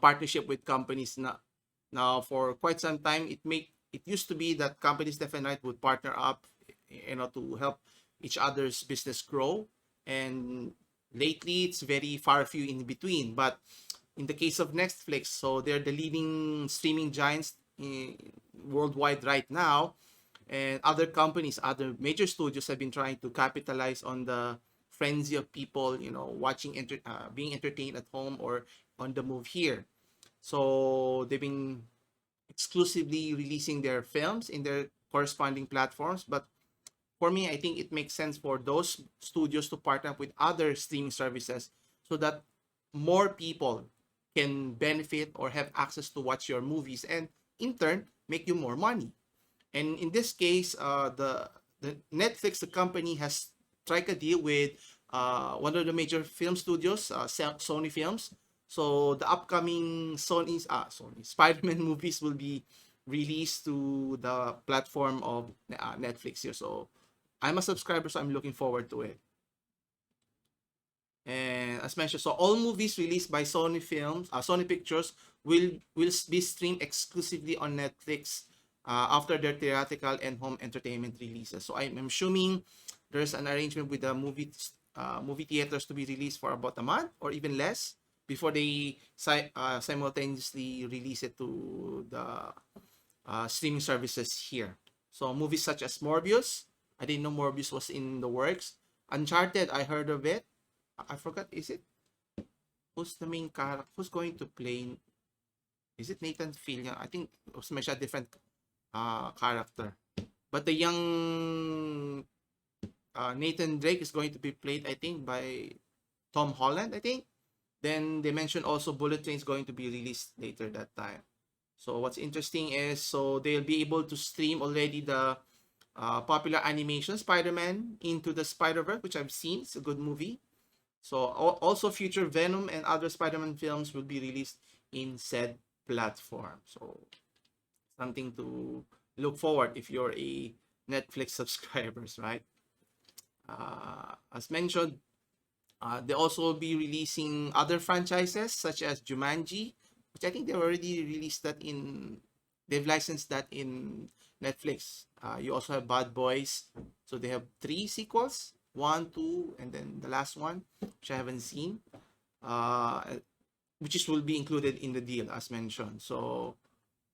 partnership with companies. Now for quite some time, it used to be that companies left and right would partner up, to help each other's business grow. And lately, it's very far few in between. But in the case of Netflix, so they're the leading streaming giants worldwide right now, and other companies, other major studios have been trying to capitalize on the frenzy of people, watching, being entertained at home or on the move here. So they've been exclusively releasing their films in their corresponding platforms. But for me, I think it makes sense for those studios to partner up with other streaming services so that more people can benefit or have access to watch your movies, and in turn make you more money. And in this case, the Netflix, the company, has struck a deal with one of the major film studios, Sony Films. So the upcoming Sony Spider-Man movies will be released to the platform of Netflix here. So I'm a subscriber, so I'm looking forward to it. And as mentioned, so all movies released by Sony Pictures will be streamed exclusively on Netflix after their theatrical and home entertainment releases. So I'm assuming there's an arrangement with the movie theaters to be released for about a month or even less before they simultaneously release it to the streaming services here. So movies such as Morbius, I didn't know Morbius was in the works. Uncharted, I heard of it. I forgot, is it, who's the main character? Who's going to play? Is it Nathan Fillion? I think it was mentioned a different character. But the young Nathan Drake is going to be played, I think, by Tom Holland, I think. Then they mentioned also Bullet Train is going to be released later that time. So what's interesting is, so they'll be able to stream already the popular animation Spider-Man Into the Spider-Verse, which I've seen. It's a good movie. So also future Venom and other Spider-Man films will be released in said platform. So something to look forward if you're a Netflix subscribers, right? As mentioned, they also will be releasing other franchises such as Jumanji, which I think they already released that in. They've licensed that in Netflix. You also have Bad Boys, so they have 3 sequels, one, two, and then the last one, which I haven't seen, uh, which will be included in the deal as mentioned. So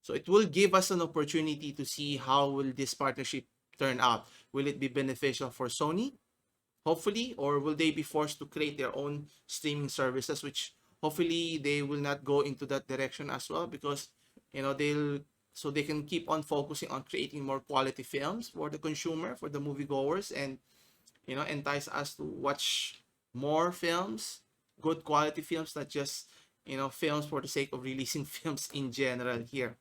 it will give us an opportunity to see how will this partnership turn out. Will it be beneficial for Sony, hopefully, or will they be forced to create their own streaming services, which hopefully they will not go into that direction as well, because they'll so they can keep on focusing on creating more quality films for the consumer, for the moviegoers, and entice us to watch more films, good quality films, not just films for the sake of releasing films in general here.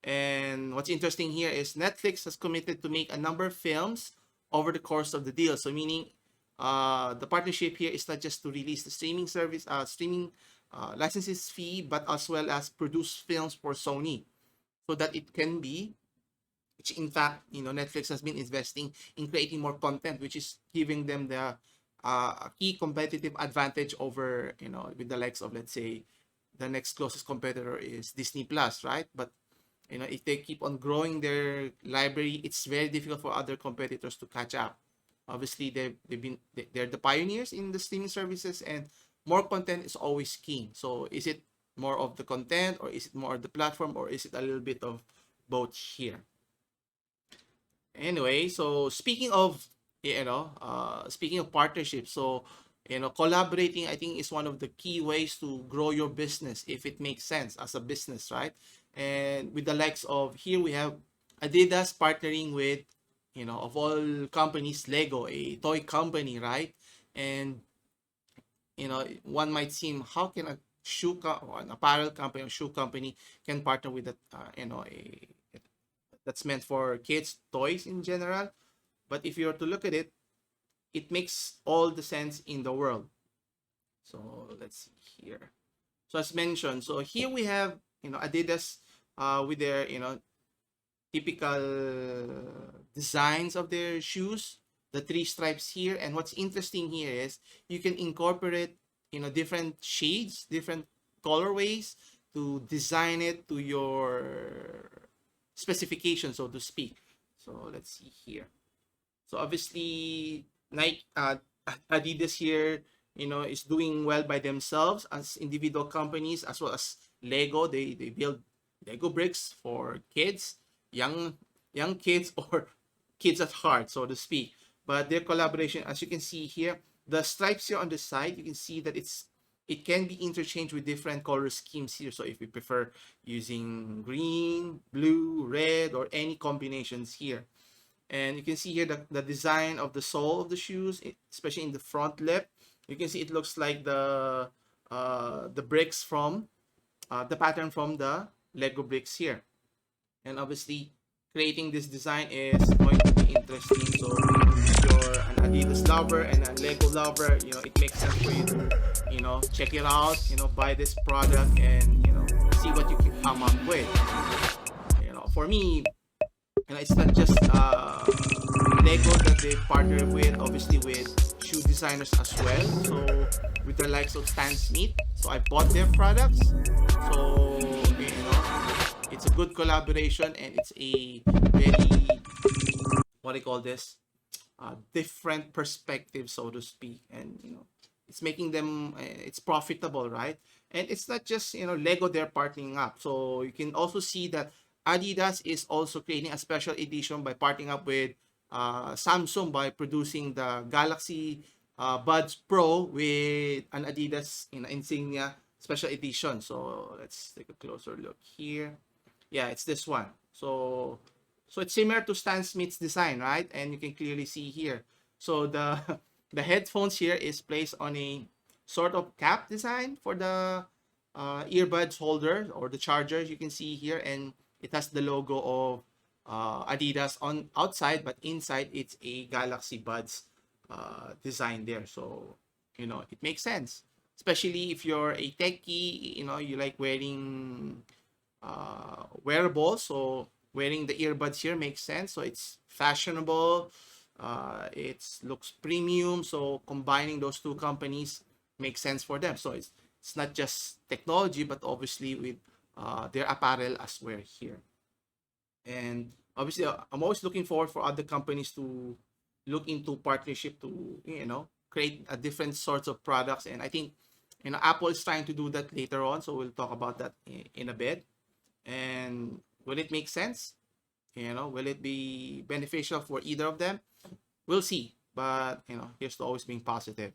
And what's interesting here is Netflix has committed to make a number of films over the course of the deal. So meaning, the partnership here is not just to release the streaming licenses fee, but as well as produce films for Sony, so that it can be, which in fact, Netflix has been investing in creating more content, which is giving them the key competitive advantage over, with the likes of, let's say, the next closest competitor is Disney Plus, right? But if they keep on growing their library, it's very difficult for other competitors to catch up. Obviously, they're the pioneers in the streaming services, and more content is always king. So is it more of the content, or is it more of the platform, or is it a little bit of both here? Anyway, so speaking of partnerships, so collaborating, I think, is one of the key ways to grow your business if it makes sense as a business, right? And with the likes of, here we have Adidas partnering with, of all companies, Lego, a toy company, right? And one might seem, how can a or an apparel company or shoe company can partner with that, that's meant for kids toys in general. But if you were to look at it, it makes all the sense in the world. So let's see here. So as mentioned, so here we have Adidas with their typical designs of their shoes, the 3 stripes here. And what's interesting here is you can incorporate different shades, different colorways to design it to your specification, so to speak. So let's see here. So obviously, Nike, Adidas here, is doing well by themselves as individual companies, as well as Lego. They build Lego bricks for kids, young young kids, or kids at heart, so to speak. But their collaboration, as you can see here, the stripes here on the side, you can see that it can be interchanged with different color schemes here. So if we prefer using green, blue, red, or any combinations here. And you can see here the design of the sole of the shoes, especially in the front lip. You can see it looks like the bricks from the pattern from the Lego bricks here. And obviously, creating this design is going to be interesting. So if you're an Adidas lover and a Lego lover, it makes sense for you to, check it out, buy this product and, see what you can come up with. For me, it's not just Lego that they partner with, obviously with shoe designers as well. So with the likes of Stan Smith, so I bought their products. So it's a good collaboration, and it's a very, what do you call this, different perspective, so to speak. And it's making them, it's profitable, right? And it's not just Lego they're partnering up. So you can also see that Adidas is also creating a special edition by partnering up with Samsung by producing the Galaxy Buds Pro with an Adidas insignia special edition. So let's take a closer look here. Yeah, it's this one. So it's similar to Stan Smith's design, right? And you can clearly see here. So the the headphones here is placed on a sort of cap design for the earbuds holder or the chargers. You can see here, and it has the logo of Adidas on outside, but inside it's a Galaxy Buds design there. So it makes sense, especially if you're a techie. You like wearing wearables, so wearing the earbuds here makes sense. So it's fashionable, it looks premium, so combining those two companies makes sense for them. So it's not just technology, but obviously with their apparel as well here. And obviously, I'm always looking forward for other companies to look into partnership to create a different sorts of products. And I think Apple is trying to do that later on, so we'll talk about that in a bit. And will it make sense? Will it be beneficial for either of them? We'll see. But here's to always being positive.